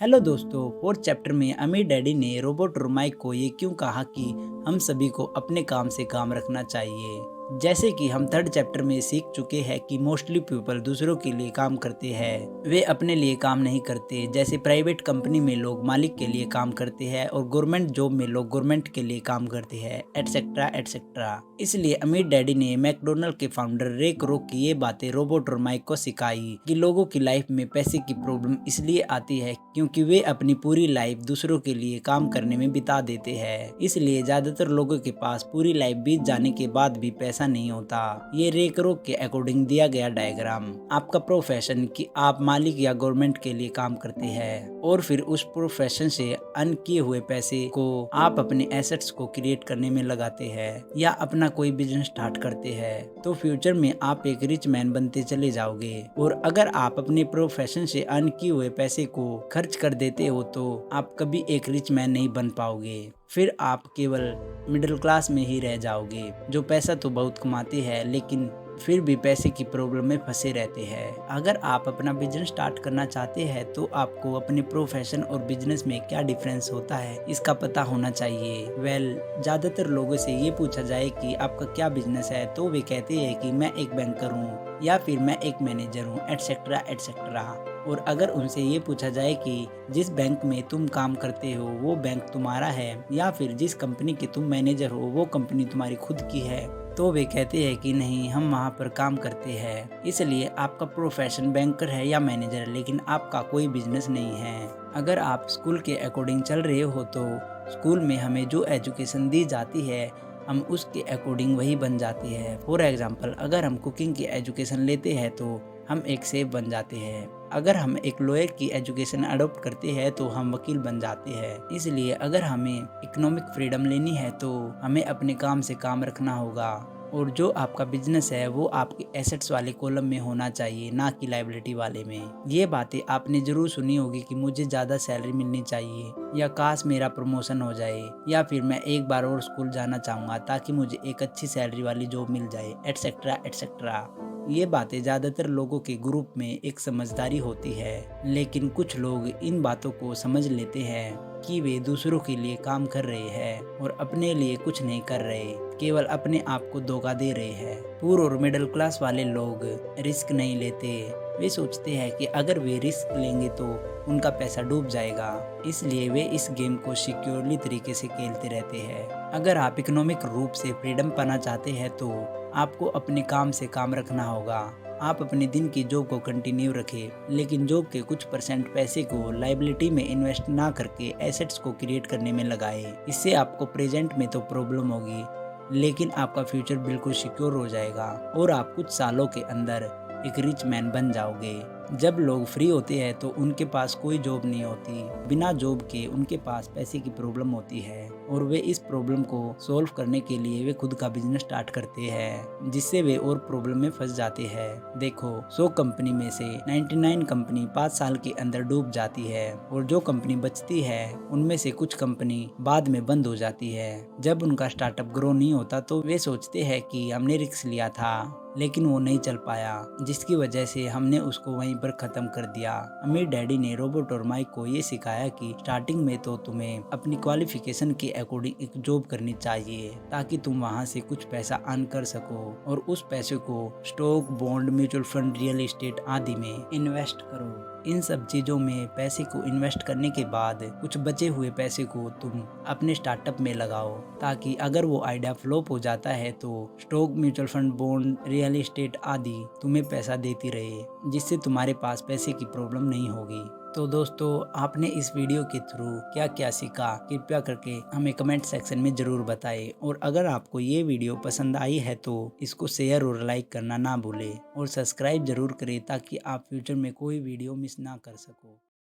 Hello दोस्तों, fourth chapter में अमीर डैडी ने रोबोट और माइक को ये क्यों कहा कि हम सभी को अपने काम से काम रखना चाहिए। जैसे कि हम थर्ड चैप्टर में सीख चुके हैं कि मोस्टली पीपल दूसरों के लिए काम करते हैं, वे अपने लिए काम नहीं करते। जैसे प्राइवेट कंपनी में लोग मालिक के लिए काम करते हैं और गवर्नमेंट जॉब में लोग गवर्नमेंट के लिए काम करते हैं, एटसेट्रा एटसेट्रा। इसलिए अमीर डैडी ने मैकडोनल्ड के फाउंडर रे क्रोक की ये बातें रोबोट और माइक को सिखाई कि लोगों की लाइफ में पैसे की प्रॉब्लम इसलिए आती है क्योंकि वे अपनी पूरी लाइफ दूसरों के लिए काम करने में बिता देते हैं। इसलिए ज्यादातर लोगों के पास पूरी लाइफ बीत जाने के बाद भी पैसा नहीं होता। ये रे क्रोक के अकॉर्डिंग दिया गया डायग्राम आपका प्रोफेशन कि आप मालिक या गवर्नमेंट के लिए काम करते हैं और फिर उस प्रोफेशन से अर्न किए हुए पैसे को आप अपने एसेट्स को क्रिएट करने में लगाते हैं या अपना कोई बिजनेस स्टार्ट करते हैं, तो फ्यूचर में आप एक रिच मैन बनते चले जाओगे। और अगर आप अपने प्रोफेशन से अर्न किए हुए पैसे को खर्च कर देते हो तो आप कभी एक रिच मैन नहीं बन पाओगे, फिर आप केवल मिडिल क्लास में ही रह जाओगे जो पैसा तो बहुत कमाते हैं लेकिन फिर भी पैसे की प्रॉब्लम में फंसे रहते हैं। अगर आप अपना बिजनेस स्टार्ट करना चाहते हैं तो आपको अपने प्रोफेशन और बिजनेस में क्या डिफरेंस होता है इसका पता होना चाहिए। ज्यादातर लोगों से ये पूछा जाए कि आपका क्या बिजनेस है तो वे कहते हैं कि मैं एक बैंकर हूँ या फिर मैं एक मैनेजर हूँ, एटसेट्रा एटसेट्रा। और अगर उनसे ये पूछा जाए कि जिस बैंक में तुम काम करते हो वो बैंक तुम्हारा है या फिर जिस कंपनी के तुम मैनेजर हो वो कंपनी तुम्हारी खुद की है, तो वे कहते हैं कि नहीं, हम वहाँ पर काम करते हैं। इसलिए आपका प्रोफेशन बैंकर है या मैनेजर है लेकिन आपका कोई बिजनेस नहीं है। अगर आप स्कूल के अकॉर्डिंग चल रहे हो तो स्कूल में हमें जो एजुकेशन दी जाती है हम उसके अकॉर्डिंग वही बन जाते हैं। फॉर एग्जाम्पल, अगर हम कुकिंग की एजुकेशन लेते हैं तो हम एक शेफ बन जाते हैं। अगर हम एक लॉयर की एजुकेशन अडॉप्ट करते हैं तो हम वकील बन जाते हैं। इसलिए अगर हमें इकोनॉमिक फ्रीडम लेनी है तो हमें अपने काम से काम रखना होगा और जो आपका बिजनेस है वो आपके एसेट्स वाले कॉलम में होना चाहिए, ना कि लायबिलिटी वाले में। ये बातें आपने जरूर सुनी होगी कि मुझे ज़्यादा सैलरी मिलनी चाहिए या काश मेरा प्रमोशन हो जाए या फिर मैं एक बार और स्कूल जाना चाहूँगा ताकि मुझे एक अच्छी सैलरी वाली जॉब मिल जाए, एटसेट्रा एटसेट्रा। ये बातें ज़्यादातर लोगों के ग्रुप में एक समझदारी होती है, लेकिन कुछ लोग इन बातों को समझ लेते हैं कि वे दूसरों के लिए काम कर रहे हैं और अपने लिए कुछ नहीं कर रहे, केवल अपने आप को धोखा दे रहे हैं। पुअर और मिडिल क्लास वाले लोग रिस्क नहीं लेते। वे सोचते हैं कि अगर वे रिस्क लेंगे तो उनका पैसा डूब जाएगा, इसलिए वे इस गेम को सिक्योरली तरीके से खेलते रहते हैं। अगर आप इकोनॉमिक रूप से फ्रीडम पाना चाहते हैं तो आपको अपने काम से काम रखना होगा। आप अपने दिन की जॉब को कंटिन्यू रखें लेकिन जॉब के कुछ परसेंट पैसे को लायबिलिटी में इन्वेस्ट ना करके एसेट्स को क्रिएट करने में लगाएं। इससे आपको प्रेजेंट में तो प्रॉब्लम होगी लेकिन आपका फ्यूचर बिल्कुल सिक्योर हो जाएगा और आप कुछ सालों के अंदर एक रिच मैन बन जाओगे। जब लोग फ्री होते हैं तो उनके पास कोई जॉब नहीं होती, बिना जॉब के उनके पास पैसे की प्रॉब्लम होती है और वे इस प्रॉब्लम को सॉल्व करने के लिए वे खुद का बिजनेस स्टार्ट करते हैं जिससे वे और प्रॉब्लम में फंस जाते हैं। देखो, 100 कंपनी में से 99 कंपनी 5 साल के अंदर डूब जाती है और जो कंपनी बचती है उनमें से कुछ कंपनी बाद में बंद हो जाती है। जब उनका स्टार्टअप ग्रो नहीं होता तो वे सोचते हैं कि हमने रिस्क लिया था लेकिन वो नहीं चल पाया, जिसकी वजह से हमने उसको वहीं पर खत्म कर दिया। अमीर डैडी ने रोबोट और माइक को ये सिखाया कि स्टार्टिंग में तो तुम्हें अपनी क्वालिफिकेशन के अकॉर्डिंग एक जॉब करनी चाहिए ताकि तुम वहां से कुछ पैसा अर्न कर सको और उस पैसे को stock, bond, mutual fund, real estate आदि में इन्वेस्ट करो। इन सब चीज़ों में पैसे को इन्वेस्ट करने के बाद कुछ बचे हुए पैसे को तुम अपने स्टार्टअप में लगाओ ताकि अगर वो आइडिया फ्लॉप हो जाता है तो stock, mutual fund, bond, real estate आदि तुम्हें पैसा देती रहे जिससे तुम्हारे पास पैसे की प्रॉब्लम नहीं होगी। तो दोस्तों, आपने इस वीडियो के थ्रू क्या क्या सीखा कृपया करके हमें कमेंट सेक्शन में ज़रूर बताएं और अगर आपको ये वीडियो पसंद आई है तो इसको शेयर और लाइक करना ना भूलें और सब्सक्राइब ज़रूर करें ताकि आप फ्यूचर में कोई वीडियो मिस ना कर सको।